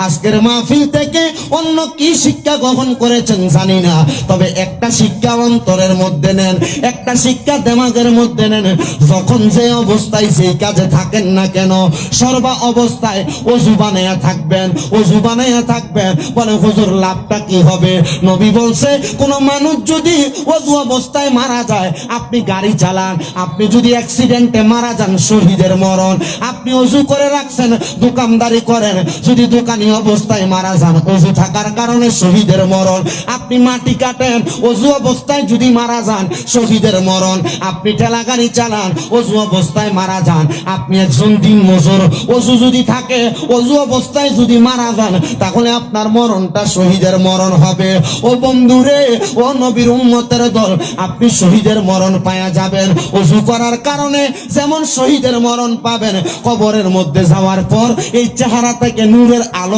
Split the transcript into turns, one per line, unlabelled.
আজকের মাহফিল থেকে অন্য কি শিক্ষা গ্রহণ করেছেন জানি না, তবে একটা শিক্ষা অন্তরের মধ্যে নেন, একটা শিক্ষা দেমাগের মধ্যে নেন। যখন যে অবস্থায় যে কাজে থাকেন না কেন, সর্বা অবস্থায় ওযু বানায়া থাকবেন, ওযু বানায়া থাকবেন। বলে হুজুর লাভটা কি হবে? নবী বলছে কোন মানুষ যদি ওযু অবস্থায় মারা যায়, আপনি গাড়ি চালান, আপনি যদি অ্যাক্সিডেন্টে মারা যান, শহীদের মরণ। আপনি ওযু করে রাখছেন, দোকানদারি করেন, যদি দোকানি অবস্থায় মারা যান, ওযু থাকার কারণে শহীদের মরণ। আপনি মাটি কাটেন, ওযু অবস্থায় যদি মারা যান, শহীদের মরণ। আপনি ঠেলা গাড়ি চালান, ওযু অবস্থায় মারা যান। আপনি একজন দিন মজুর, ওযু যদি থাকে, ওযু অবস্থায় যদি মারা যান, তাহলে আপনার মরণটা শহীদের মরণ হবে। ও বন্ধুরে, ও নবীর উম্মতের দল, আপনি শহীদের মরণ পায়া যাবেন। ওযু করার কারণে যেমন শহীদের মরণ পাবেন, কবরের মধ্যে যাওয়ার পর এই চেহারা থেকে নূরের আলো